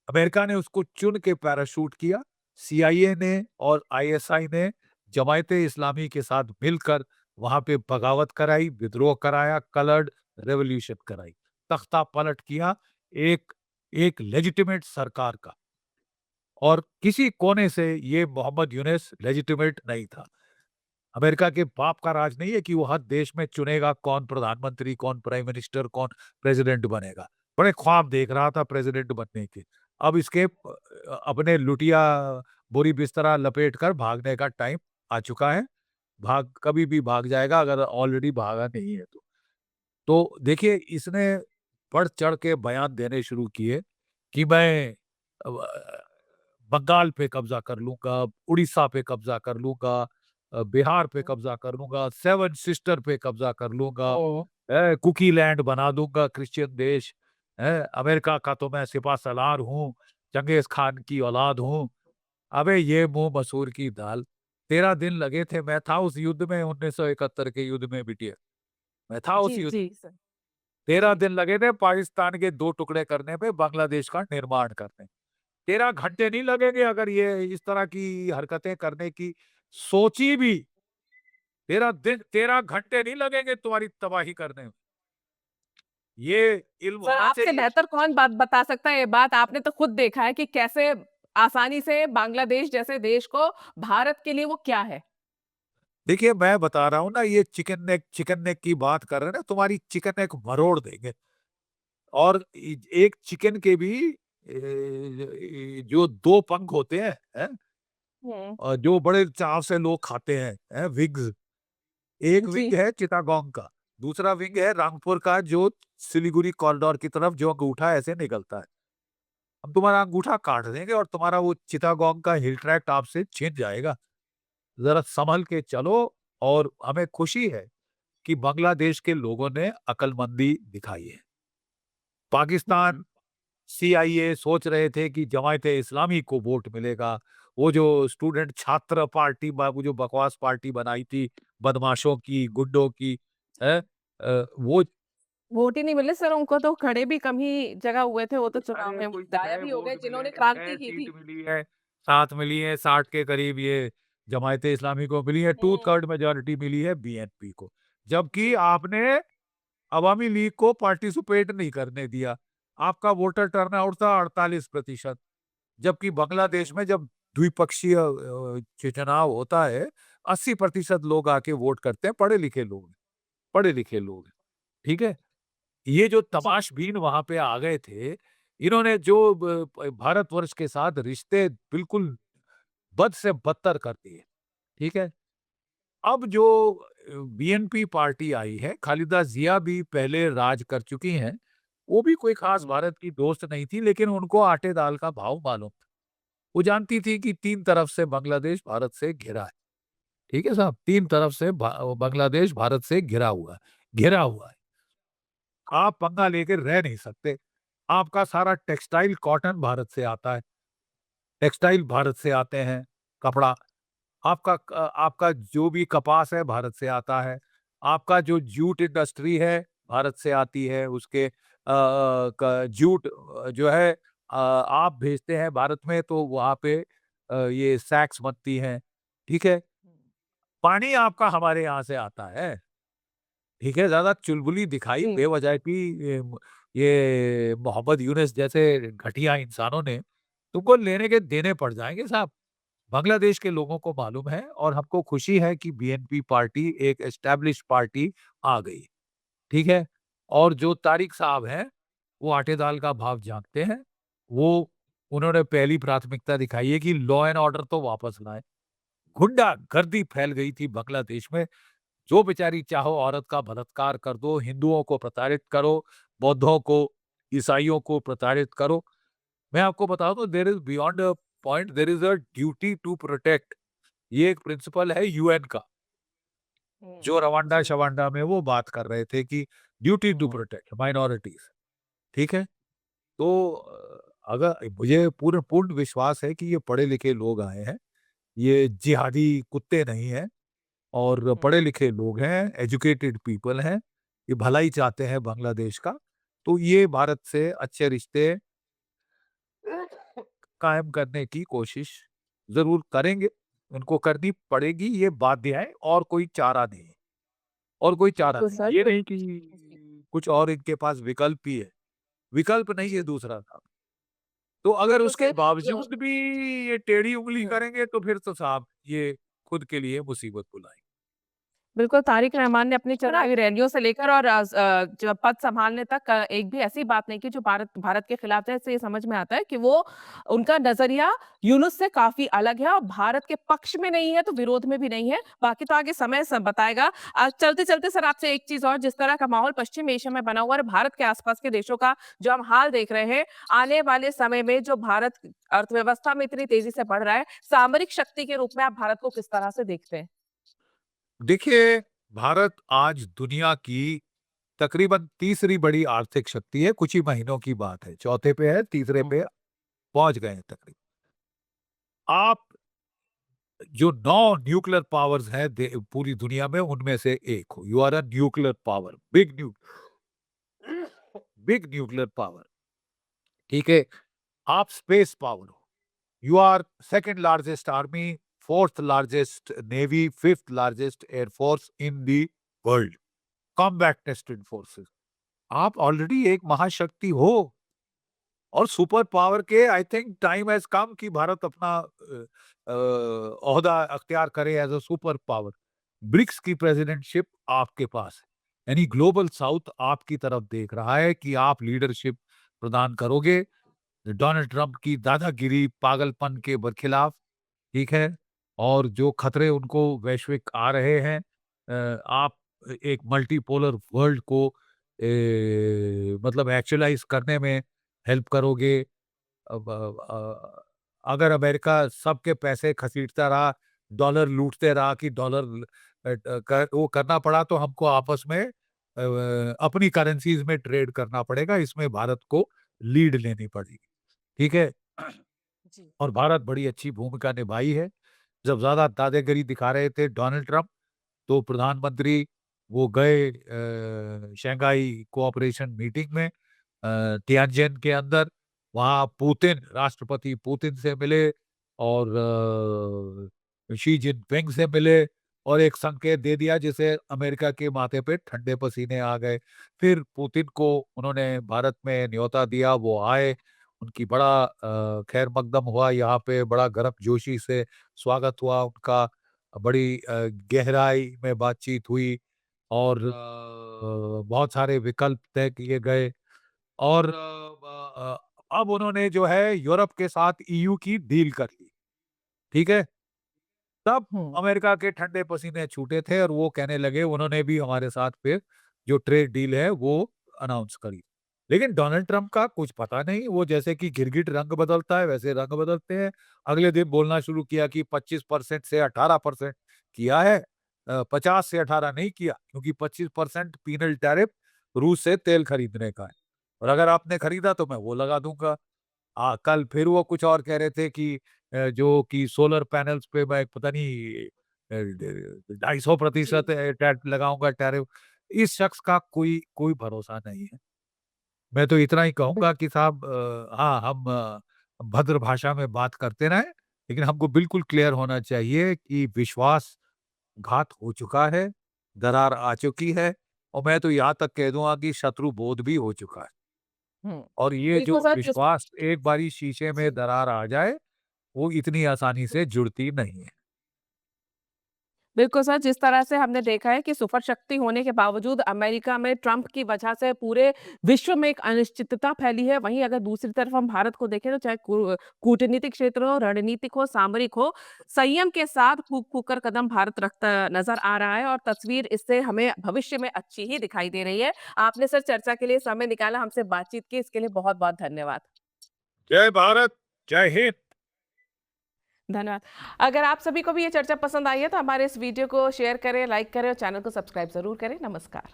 S1: अमेरिका ने उसको चुन के पैराशूट किया। सीआईए ने और आईएसआई ने जमायते इस्लामी के साथ मिलकर वहां पे बगावत कराई, विद्रोह कराया, कलर्ड रेवोल्यूशन कराई, तख्ता पलट किया एक एक लेजिटिमेट सरकार का। और किसी कोने से ये मोहम्मद यूनुस लेजिटिमेट नहीं था। अमेरिका के बाप का राज नहीं है कि वो हर देश में चुनेगा कौन प्रधानमंत्री, कौन प्राइम मिनिस्टर, कौन प्रेसिडेंट बनेगा। बड़े ख्वाब देख रहा था प्रेसिडेंट बनने के। अब इसके अपने लुटिया बोरी बिस्तरा लपेट कर भागने का टाइम आ चुका है। भाग कभी भी भाग जाएगा अगर ऑलरेडी भागा नहीं है तो। तो देखिए इसने बढ़-चढ़ के बयान देने शुरू किए कि मैं बंगाल पे कब्ज़ा कर लूँगा, उड़ीसा पे कब्ज़ा कर लूँगा, बिहार पे कब्ज़ा कर लूँगा, सेवन सिस्टर पे कब्ज़ा कर लूँगा,
S2: ओह!
S1: कुकी लैंड बना दूँगा क्रिश्चियन देश, अमेरिका का तो मैं सिपह-सलार हूँ, चंगेज़ खान की औलाद हूँ। अबे ये मुँह मसूर की दाल, 13 दिन लगे थे, मैं था उस युद्ध में 1971 के युद्ध में बिटिया, मैं था उस
S2: जी,
S1: युद्ध
S2: जी, सर।
S1: 13
S2: जी।
S1: दिन लगे थे पाकिस्तान के 2 टुकड़े करने पे, बांग्लादेश का निर्माण करने। 13 घंटे नहीं लगेंगे अगर ये इस तरह की हरकतें करने की सोची भी, 13 घंटे नहीं लगेंगे तुम्हारी तबाही करने में। ये इल्म
S2: सर,
S1: होना
S2: आपसे
S1: चाहिए।
S2: बेहतर कौन बात बता सकता है ये बात? आपने तो खुद देखा है कि कैसे आसानी से बांग्लादेश जैसे देश को भारत के लिए वो क्या है?
S1: देखिए मैं बता रहा हूँ ना ये चिकन नेक की बात कर रहे हैं ना, तुम्हारी चिकन नेक मरोड़ देंगे। और एक चिकन के भी जो 2 पंख होते हैं?
S2: हुँ।
S1: जो बड़े चाव से लोग खाते हैं विंग्स। एक विंग
S2: जी।
S1: है चिटागोंग का, दूसरा विंग है रामपुर का जो सिलीगुड़ी कॉरिडोर की तरफ जो अंगूठा ऐसे निकलता है। हम तुम्हारा अंगूठा काट देंगे और तुम्हारा वो चिटागोंग का हिल ट्रैक्ट आपसे छिन जाएगा। ज़रा सँभल के चलो। और हमें खुशी है कि बांग्लादेश के लोगों ने अक्लमंदी दिखाई है। पाकिस्तान, सीआईए सोच रहे थे कि जमायत-ए-इस्लामी को वोट मिलेगा। वो जो स्टूडेंट छात्र पार्टी वो जो बकवास पार्टी बनाई थी, बदमाशों की, गुंडों की, हैं? वो
S2: वोट ही नहीं मिले सर उनको तो खड़े भी कम ही जगह हुए थे, वो तो चुनाव
S1: अरे
S2: में
S1: कोई 6
S2: गायब ही हो गए
S1: वोट मिले,
S2: जिन्होंने
S1: 6
S2: क्रांति की
S1: सीट
S2: थी।
S1: मिली है, 7 मिली है, 60 के करीब ये जमायत-ए-इस्लामी को मिली है,
S2: हुँ।
S1: 2/3 मेजॉरिटी मिली है बीएनपी को। जबकि आपने अवामी लीग को पार्टिसिपेट नहीं करने दिया। आपका वोटर टर्नआउट था 48%। जबकि बांग्लादेश में जब द्विपक्षीय चुनाव होता है, 80% लोग आके वोट करते हैं, पढ़े-लिखे लोग हैं, पढ़े-लिखे लोग हैं, ठीक है? ये जो
S2: जी।
S1: तमाशबीन वहाँ पे आ गए थे, इन्होंने जो भारतवर्ष के साथ रिश्ते बिल्कुल बद से बदतर कर दिए, ठीक है? अब जो बीएनपी पार्टी आई है, खालिदा ज़िया भी पहले राज कर चुकी हैं, वो भी कोई ख़ास भारत की दोस्त नहीं थी, लेकिन उनको आटे-दाल का भाव मालूम था। वो जानती थी कि 3 तरफ से बांग्लादेश भारत से घिरा है, ठीक है साहब? 3 तरफ से बांग्लादेश भारत से घिरा हुआ है, घिरा हुआ है। आप पंगा लेके रह नहीं सकते। आपका सारा टेक्सटाइल कॉटन भारत से आता है, टेक्सटाइल भारत से आते हैं, कपड़ा। आपका जो भी कपास है भारत से आता है। आपका जो जूट इंडस्ट्री है भारत से आती है। उसके क जूट जो है आप भेजते हैं भारत में तो वहाँ पे ये सैक्स बनती हैं, ठीक है? पानी आपका हमारे यहाँ से आता है। ठीक है, ज़्यादा चुलबुली दिखाई
S2: जी।
S1: बेवजह की ये मोहम्मद यूनुस जैसे घटिया इंसानों ने तुमको लेने के देने पड़ जाएँगे साहब। बांग्लादेश के लोगों को मालूम है और हमको खुशी है कि बीएनपी पार्टी एक एस्टेब्लिश्ड पार्टी आ गई, ठीक है? और जो तारिक साहब हैं, वो आटे-दाल का भाव जानते हैं। वो उन्होंने पहली प्राथमिकता दिखाई है कि लॉ एंड ऑर्डर तो वापस लाएँ। गुंडागर्दी फैल गई थी बांग्लादेश में। जो बेचारी चाहो औरत का बलात्कार कर दो, हिंदुओं को प्रताड़ित करो, बौद्धों को, ईसाइयों को प्रताड़ित करो। मैं आपको बताऊँ तो there is beyond a point there is a duty to protect. ये एक प्रिंसिपल है यूएन का, जो
S2: हुँ। जी।
S1: रवांडा-शवांडा में वो बात कर रहे थे कि ड्यूटी टू
S2: हुँ।
S1: प्रोटेक्ट माइनॉरिटीज़, ठीक है? तो अगर मुझे पूर्ण पूर्ण विश्वास है कि ये पढ़े-लिखे लोग आए हैं, ये जिहादी कुत्ते नहीं हैं। और
S2: हुँ।
S1: पढ़े-लिखे लोग हैं, एजुकेटेड पीपल हैं, ये भलाई चाहते हैं बांग्लादेश का, तो ये भारत से अच्छे रिश्ते कायम करने की कोशिश ज़रूर करेंगे। उनको करनी पड़ेगी, ये बाध्य है और कोई चारा नहीं है, और कोई चारा
S2: तो
S1: नहीं।
S2: सर
S1: ये नहीं कि कुछ और इनके पास विकल्प ही है, विकल्प नहीं है दूसरा साहब। तो अगर
S2: तो
S1: उसके
S2: सर
S1: बावजूद भी ये टेढ़ी उँगली
S2: हुँ।
S1: करेंगे तो फिर तो साहब ये खुद के लिए मुसीबत बुलाएँगे।
S2: बिल्कुल, तारिक रहमान ने अपनी चुनावी रैलियों से लेकर और जो पद सँभालने तक एक भी ऐसी बात नहीं की जो भारत भारत के खिलाफ है। इससे ये समझ में आता है कि वो उनका नज़रिया यूनुस से काफ़ी अलग है और भारत के पक्ष में नहीं है, तो विरोध में भी नहीं है। बाकी तो आगे समय स बताएगा। चलते-चलते सर आपसे एक चीज़ और, जिस तरह का माहौल पश्चिम एशिया में बना हुआ है और भारत के आस-पास के देशों का जो हम हाल देख रहे हैं, आने वाले समय में जो भारत अर्थव्यवस्था में इतनी तेज़ी से बढ़ रहा है, सामरिक शक्ति के रूप में आप भारत को किस तरह से देखते हैं?
S1: देखिए, भारत आज दुनिया की तकरीबन तीसरी बड़ी आर्थिक शक्ति है, कुछ ही महीनों की बात है। चौथे पे है, तीसरे
S2: हुँ।
S1: पे पहुँच गए हैं तकरीबन। आप जो 9 न्यूक्लियर पावर्स हैं पूरी दुनिया में, उनमें से एक हो। You are a nuclear power, big nuclear power, ठीक है? आप स्पेस पावर हो। You are second largest army, fourth largest navy, fifth largest air force in the world, combat tested forces. आप ऑलरेडी एक महाशक्ति हो और सुपर पावर के I think time has come कि भारत अपना ओहदा अख्तियार करे as a super power. BRICS की प्रेज़िडेंटशिप आपके पास है। यानी ग्लोबल साउथ आपकी तरफ देख रहा है कि आप लीडरशिप प्रदान करोगे डोनाल्ड ट्रंप की दादागिरी, पागलपन के बरखिलाफ, ठीक है? और जो खतरे उनको वैश्विक आ रहे हैं, आप एक मल्टीपोलर वर्ल्ड को मतलब एक्चुअलाइज़ करने में हेल्प करोगे। अब अगर अमेरिका सबके पैसे खसीटता रहा, डॉलर लूटते रहा कि डॉलर वो करना पड़ा तो हमको आपस में अपनी करेंसीज़ में ट्रेड करना पड़ेगा, इसमें भारत को लीड लेनी पड़ेगी, ठीक है?
S2: जी।
S1: और भारत बड़ी अच्छी भूमिका निभाई है। जब ज़्यादा दादागिरी दिखा रहे थे डोनाल्ड ट्रंप, तो प्रधानमंत्री वो गए शंघाई कोऑपरेशन मीटिंग में तियानजिन के अंदर। वहाँ पुतिन, राष्ट्रपति पुतिन से मिले और शी जिनपिंग से मिले और एक संकेत दे दिया जिससे अमेरिका के माथे पे ठंडे पसीने आ गए। फिर पुतिन को उन्होंने भारत में न्योता दिया, वो आए, उनकी बड़ा खैर मकदम हुआ यहाँ पे, बड़ा गर्मजोशी से स्वागत हुआ उनका, बड़ी गहराई में बातचीत हुई और बहुत सारे विकल्प तय किए गए और अब उन्होंने जो है यूरोप के साथ ईयू की डील कर ली, ठीक है? तब
S2: हुँ।
S1: अमेरिका के ठंडे पसीने छूटे थे और वो कहने लगे उन्होंने भी हमारे साथ फिर जो ट्रेड डील है वो अनाउंस करी। लेकिन डोनाल्ड ट्रंप का कुछ पता नहीं, वो जैसे कि गिरगिट रंग बदलता है वैसे रंग बदलते हैं। अगले दिन बोलना शुरू किया कि 25% से 18% किया है, 50 से 18 नहीं किया क्योंकि 25% पीनल टैरिफ रूस से तेल खरीदने का है और अगर आपने खरीदा तो मैं वो लगा दूँगा। कल फिर वो कुछ और कह रहे थे कि जो कि सोलर पैनल्स पे मैं पता नहीं 250% टैट लगाऊँगा टैरिफ। इस शख्स का कोई कोई भरोसा नहीं है। मैं तो इतना ही
S2: बिल
S1: कहूँगा कि साहब हाँ, हम भद्र भाषा में बात करते रहें, लेकिन हमको बिल्कुल क्लियर होना चाहिए कि विश्वासघात हो चुका है, दरार आ चुकी है और मैं तो यहाँ तक कह दूँगा कि शत्रु बोध भी हो चुका है।
S2: हुँ।
S1: और ये
S2: बिल्कुल
S1: जो
S2: सर,
S1: विश्वास एक बारी शीशे में
S2: जी।
S1: दरार आ जाए, वो इतनी आसानी से जुड़ती नहीं है।
S2: बिल्कुल सर, जिस तरह से हमने देखा है कि सुपर शक्ति होने के बावजूद अमेरिका में ट्रंप की वजह से पूरे विश्व में एक अनिश्चितता फैली है। वहीं अगर दूसरी तरफ हम भारत को देखें तो चाहे कूटनीतिक क्षेत्र हो, रणनीतिक हो, सामरिक हो, संयम के साथ फूँक-फूँक कर कदम भारत रखता नज़र आ रहा है और तस्वीर इससे हमें भविष्य में अच्छी ही दिखाई दे रही है। आपने सर चर्चा के लिए समय निकाला, हमसे बातचीत की, इसके लिए बहुत-बहुत धन्यवाद।
S1: जय भारत, जय हिंद।
S2: धन्यवाद। अगर आप सभी को भी ये चर्चा पसंद आई है तो हमारे इस वीडियो को शेयर करें, लाइक करें और चैनल को सब्सक्राइब ज़रूर करें। नमस्कार।